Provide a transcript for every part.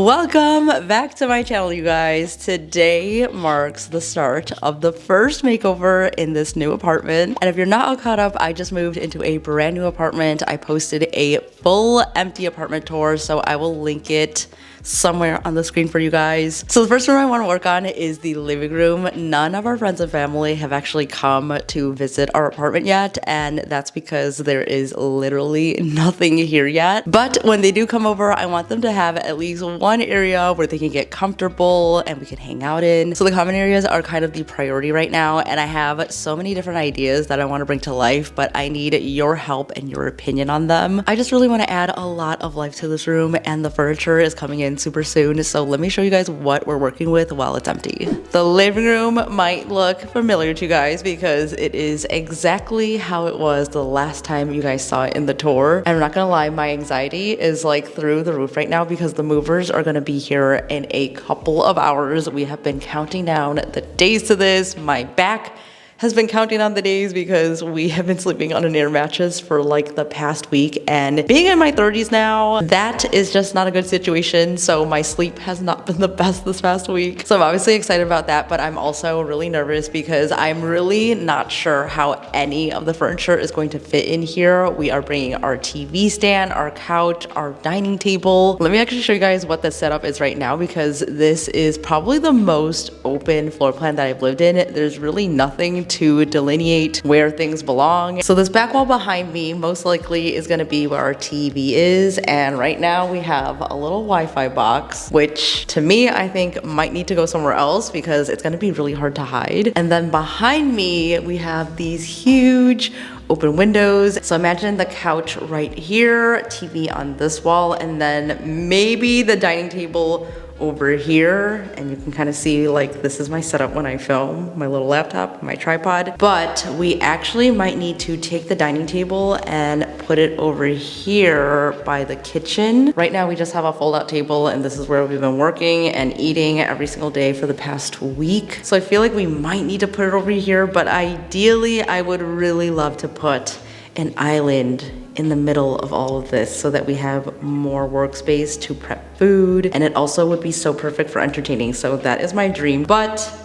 Welcome back to my channel, you guys. Today marks the start of the first makeover in this new apartment. And if you're not all caught up, I just moved into a brand new apartment. I posted a full empty apartment tour, so I will link it somewhere on the screen for you guys. So the first room I want to work on is the living room. None of our friends and family have actually come to visit our apartment yet, and that's because there is literally nothing here yet. But when they do come over, I want them to have at least one area where they can get comfortable and we can hang out in. So the common areas are kind of the priority right now, and I have so many different ideas that I want to bring to life, but I need your help and your opinion on them. I just really want to add a lot of life to this room, and the furniture is coming in super soon, so let me show you guys what we're working with while it's empty. The living room might look familiar to you guys because it is exactly how it was the last time you guys saw it in the tour. And I'm not gonna lie, my anxiety is like through the roof right now because the movers are gonna be here in a couple of hours. We have been counting down the days to this. My back has been counting on the days because we have been sleeping on an air mattress for like the past week, and being in my 30s now, that is just not a good situation. So my sleep has not been the best this past week. So I'm obviously excited about that, but I'm also really nervous because I'm really not sure how any of the furniture is going to fit in here. We are bringing our TV stand, our couch, our dining table. Let me actually show you guys what the setup is right now because this is probably the most open floor plan that I've lived in. There's really nothing to delineate where things belong. So this back wall behind me most likely is going to be where our TV is, and right now we have a little Wi-Fi box, which to me I think might need to go somewhere else because it's going to be really hard to hide. And then behind me we have these huge open windows. So imagine the couch right here, TV on this wall, and then maybe the dining table over here, and you can kind of see like this is my setup when I film, my little laptop, my tripod. But we actually might need to take the dining table and put it over here by the kitchen. Right now we just have a fold-out table, and this is where we've been working and eating every single day for the past week. So I feel like we might need to put it over here, but ideally I would really love to put an island in the middle of all of this so that we have more workspace to prep food, and it also would be so perfect for entertaining. So that is my dream, but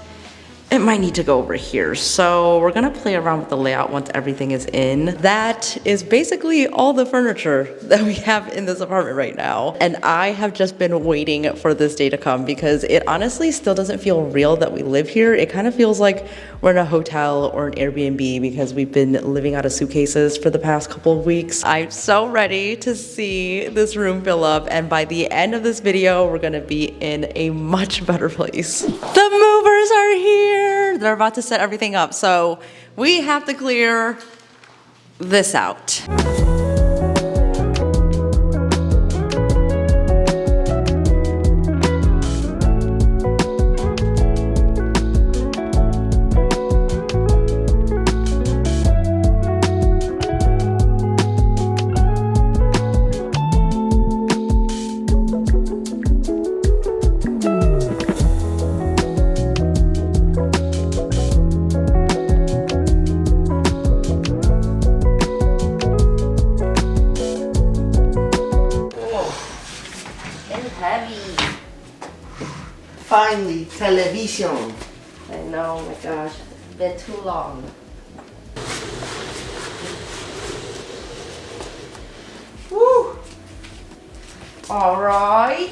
it might need to go over here. So we're gonna play around with the layout once everything is in. That is basically all the furniture that we have in this apartment right now. And I have just been waiting for this day to come because it honestly still doesn't feel real that we live here. It kind of feels like we're in a hotel or an Airbnb because we've been living out of suitcases for the past couple of weeks. I'm so ready to see this room fill up, and by the end of this video, we're gonna be in a much better place. The movers are here. They're about to set everything up, so we have to clear this out. Finally, television. I know, oh my gosh, it's been too long. Woo! All right.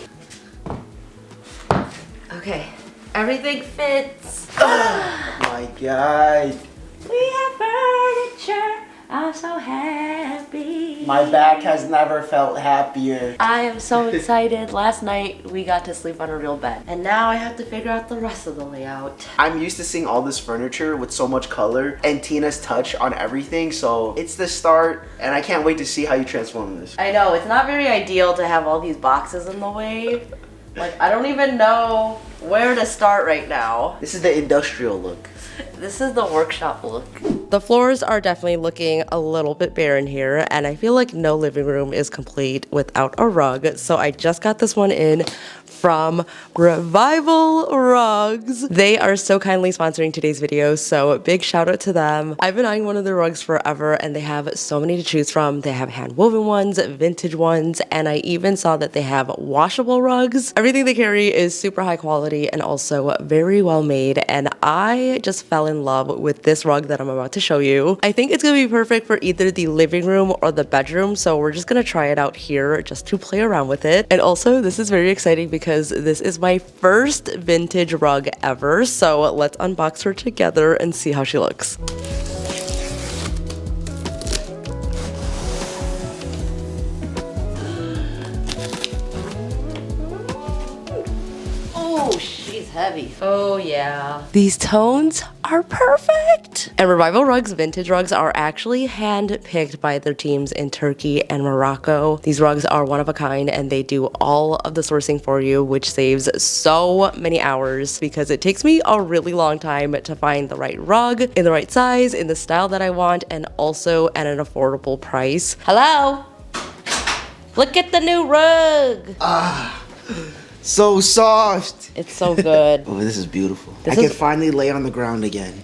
Okay, everything fits. Oh my god. We have furniture. I'm so happy. My back has never felt happier. I am so excited. Last night we got to sleep on a real bed, and now I have to figure out the rest of the layout. I'm used to seeing all this furniture with so much color and Tina's touch on everything, so it's the start, and I can't wait to see how you transform this. I know, it's not very ideal to have all these boxes in the way. Like, I don't even know where to start right now. This is the industrial look. This is the workshop look. The floors are definitely looking a little bit bare in here, and I feel like no living room is complete without a rug. So I just got this one in from Revival Rugs. They are so kindly sponsoring today's video, so big shout out to them. I've been eyeing one of their rugs forever, and they have so many to choose from. They have hand woven ones, vintage ones, and I even saw that they have washable rugs. Everything they carry is super high quality and also very well made, and I just fell in love with this rug that I'm about to show you. I think it's gonna be perfect for either the living room or the bedroom, so we're just gonna try it out here just to play around with it. And also, this is very exciting because this is my first vintage rug ever, so let's unbox her together and see how she looks. Oh, she's heavy. Oh yeah. These tones are perfect. And Revival Rugs vintage rugs are actually hand-picked by their teams in Turkey and Morocco. These rugs are one of a kind, and they do all of the sourcing for you, which saves so many hours because it takes me a really long time to find the right rug in the right size, in the style that I want, and also at an affordable price. Hello? Look at the new rug. So soft. It's so good. Oh, this is beautiful. I can finally lay on the ground again.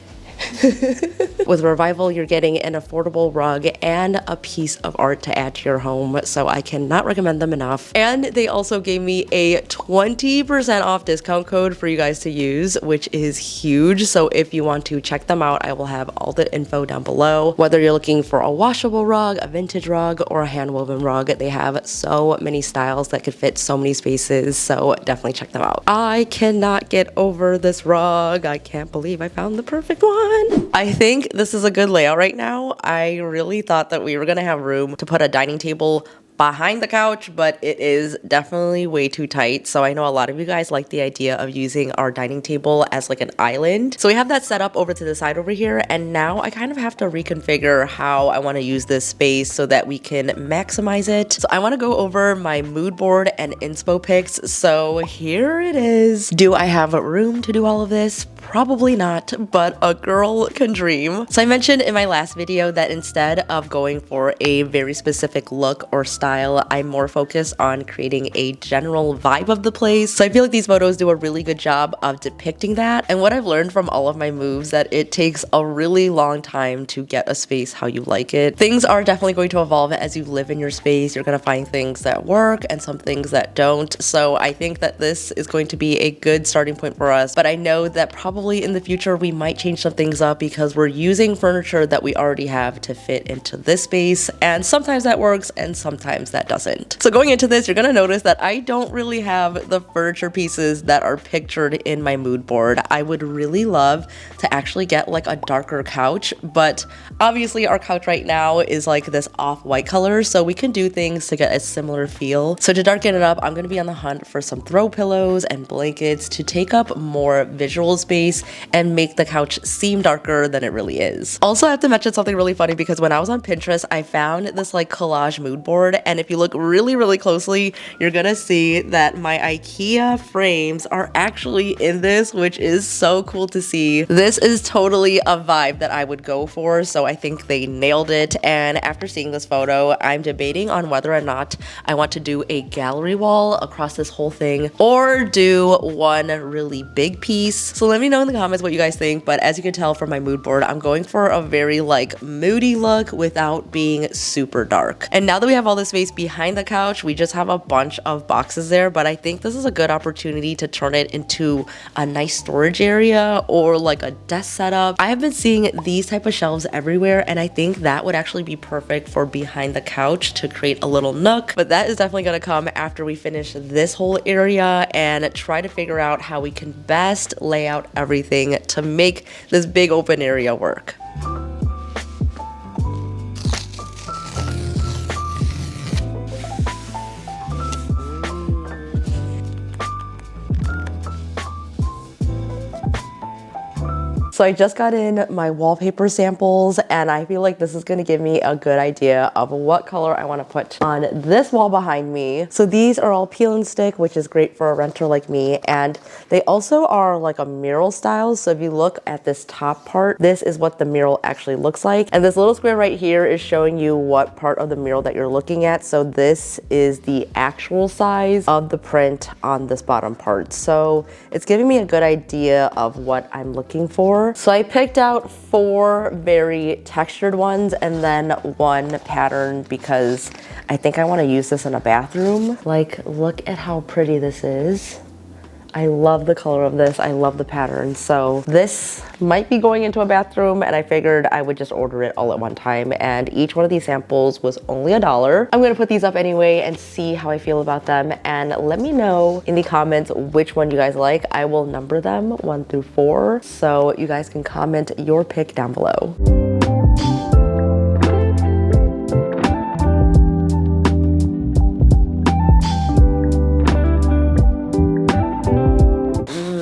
With Revival, you're getting an affordable rug and a piece of art to add to your home, so I cannot recommend them enough. And they also gave me a 20% off discount code for you guys to use, which is huge. So if you want to check them out, I will have all the info down below. Whether you're looking for a washable rug, a vintage rug, or a hand-woven rug, they have so many styles that could fit so many spaces, so definitely check them out. I cannot get over this rug. I can't believe I found the perfect one. I think this is a good layout right now. I really thought that we were gonna have room to put a dining table behind the couch, but it is definitely way too tight. So I know a lot of you guys like the idea of using our dining table as like an island. So we have that set up over to the side over here, and now I kind of have to reconfigure how I want to use this space so that we can maximize it. So I want to go over my mood board and inspo pics. So here it is. Do I have room to do all of this? Probably not, but a girl can dream. So I mentioned in my last video that instead of going for a very specific look or style, I'm more focused on creating a general vibe of the place. So I feel like these photos do a really good job of depicting that. And what I've learned from all of my moves, that it takes a really long time to get a space how you like it. Things are definitely going to evolve as you live in your space. You're gonna find things that work and some things that don't. So I think that this is going to be a good starting point for us, but I know that probably in the future we might change some things up because we're using furniture that we already have to fit into this space, and sometimes that works and sometimes that doesn't. So going into this, you're gonna notice that I don't really have the furniture pieces that are pictured in my mood board. I would really love to actually get like a darker couch, but obviously our couch right now is like this off-white color, so we can do things to get a similar feel. So to darken it up, I'm gonna be on the hunt for some throw pillows and blankets to take up more visual space and make the couch seem darker than it really is. Also, I have to mention something really funny because when I was on Pinterest, I found this like collage mood board, and if you look really, really closely, you're gonna see that my IKEA frames are actually in this, which is so cool to see. This is totally a vibe that I would go for, so I think they nailed it. And after seeing this photo, I'm debating on whether or not I want to do a gallery wall across this whole thing or do one really big piece. So let me know in the comments what you guys think, but as you can tell from my mood board, I'm going for a very like moody look without being super dark. And now that we have all this space behind the couch, we just have a bunch of boxes there, but I think this is a good opportunity to turn it into a nice storage area or like a desk setup. I have been seeing these type of shelves everywhere, and I think that would actually be perfect for behind the couch to create a little nook, but that is definitely gonna come after we finish this whole area and try to figure out how we can best lay out everything to make this big open area work. So I just got in my wallpaper samples and I feel like this is gonna give me a good idea of what color I wanna put on this wall behind me. So these are all peel and stick, which is great for a renter like me. And they also are like a mural style. So if you look at this top part, this is what the mural actually looks like. And this little square right here is showing you what part of the mural that you're looking at. So this is the actual size of the print on this bottom part. So it's giving me a good idea of what I'm looking for. So I picked out 4 very textured ones and then 1 pattern because I think I want to use this in a bathroom. Like, look at how pretty this is. I love the color of this. I love the pattern. So this might be going into a bathroom and I figured I would just order it all at one time. And each one of these samples was only $1. I'm gonna put these up anyway and see how I feel about them. And let me know in the comments which one you guys like. I will number them 1 through 4. So you guys can comment your pick down below.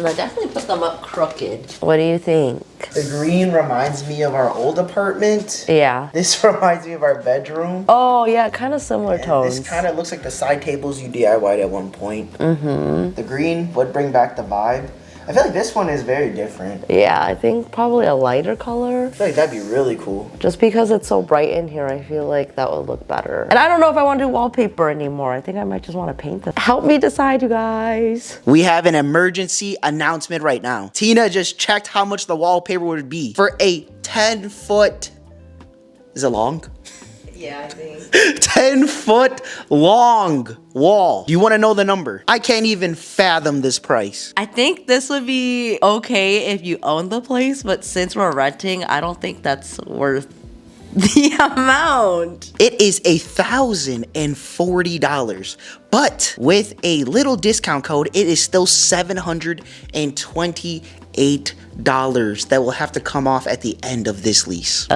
I definitely put them up crooked. What do you think? The green reminds me of our old apartment. Yeah. This reminds me of our bedroom. Oh yeah, kind of similar tones. This kind of looks like the side tables you DIY'd at one point. Mm-hmm. The green would bring back the vibe. I feel like this one is very different. Yeah, I think probably a lighter color. I feel like that'd be really cool. Just because it's so bright in here, I feel like that would look better. And I don't know if I want to do wallpaper anymore. I think I might just want to paint this. Help me decide, you guys. We have an emergency announcement right now. Tina just checked how much the wallpaper would be for a 10-foot, is it long? Yeah, I think. 10-foot long wall. You want to know the number? I can't even fathom this price. I think this would be okay if you own the place, but since we're renting, I don't think that's worth the amount. It is $1,040, but with a little discount code, it is still $728 that will have to come off at the end of this lease.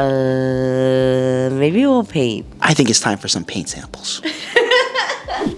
Maybe we'll paint. I think it's time for some paint samples.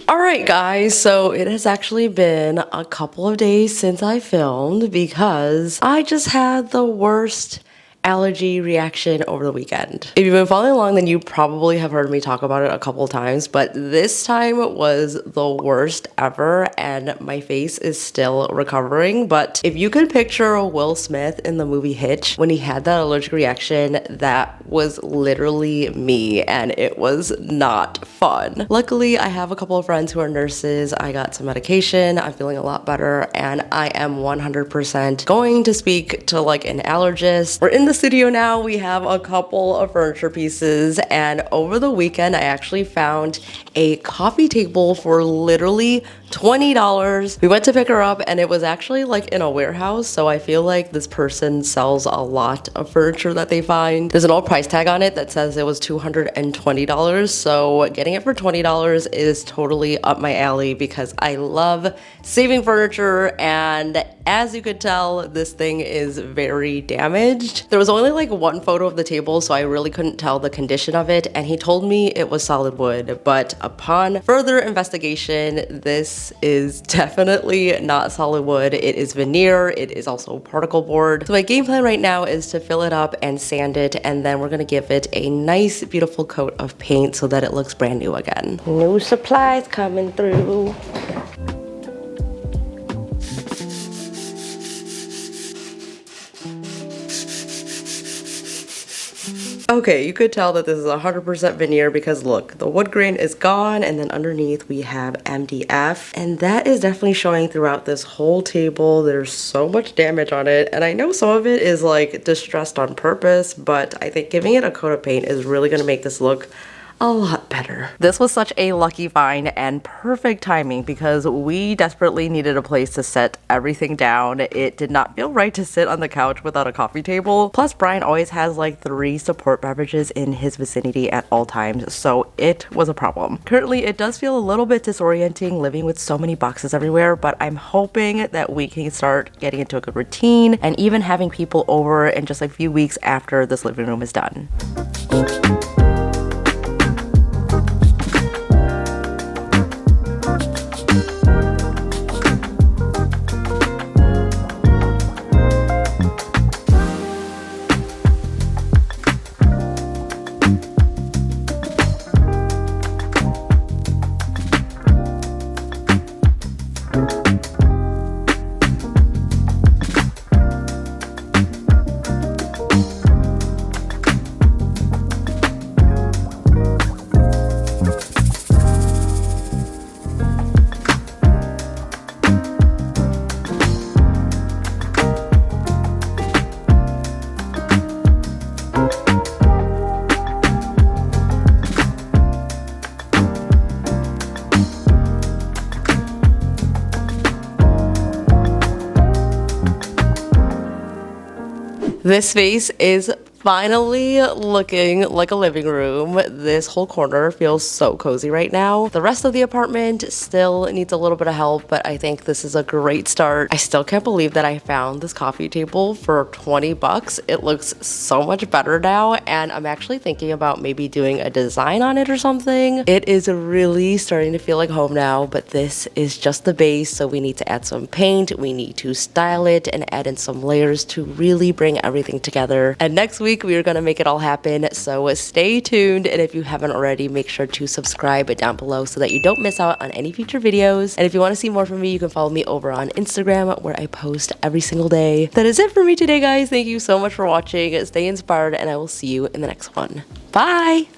All right, guys, so it has actually been a couple of days since I filmed because I just had the worst allergy reaction over the weekend. If you've been following along, then you probably have heard me talk about it a couple of times, but this time was the worst ever and my face is still recovering. But if you could picture Will Smith in the movie Hitch, when he had that allergic reaction, that was literally me and it was not fun. Luckily, I have a couple of friends who are nurses. I got some medication, I'm feeling a lot better, and I am 100% going to speak to like an allergist. We're in the studio now. We have a couple of furniture pieces, and over the weekend I actually found a coffee table for literally $20. We went to pick her up and it was actually like in a warehouse, so I feel like this person sells a lot of furniture that they find. There's an old price tag on it that says it was $220, so getting it for $20 is totally up my alley because I love saving furniture, and as you could tell, this thing is very damaged. There was only like 1 photo of the table, so I really couldn't tell the condition of it, and he told me it was solid wood, but upon further investigation, this is definitely not solid wood. It is veneer. It is also particle board. So my game plan right now is to fill it up and sand it, and then we're gonna give it a nice, beautiful coat of paint so that it looks brand new again. New supplies coming through. Okay, you could tell that this is 100% veneer because look, the wood grain is gone, and then underneath we have MDF, and that is definitely showing throughout this whole table. There's so much damage on it, and I know some of it is like distressed on purpose, but I think giving it a coat of paint is really gonna make this look a lot better. This was such a lucky find and perfect timing because we desperately needed a place to set everything down. It did not feel right to sit on the couch without a coffee table. Plus, Brian always has like 3 support beverages in his vicinity at all times, so it was a problem. Currently, it does feel a little bit disorienting living with so many boxes everywhere, but I'm hoping that we can start getting into a good routine and even having people over in just a few weeks after this living room is done. This space is finally looking like a living room. This whole corner feels so cozy right now. The rest of the apartment still needs a little bit of help, but I think this is a great start. I still can't believe that I found this coffee table for 20 bucks. It looks so much better now, and I'm actually thinking about maybe doing a design on it or something. It is really starting to feel like home now, but this is just the base, so we need to add some paint, we need to style it, and add in some layers to really bring everything together. And next week, we are going to make it all happen, so stay tuned, and if you haven't already, make sure to subscribe down below so that you don't miss out on any future videos. And if you want to see more from me, you can follow me over on Instagram, where I post every single day. That is it for me today, guys. Thank you so much for watching. Stay inspired, and I will see you in the next one. Bye!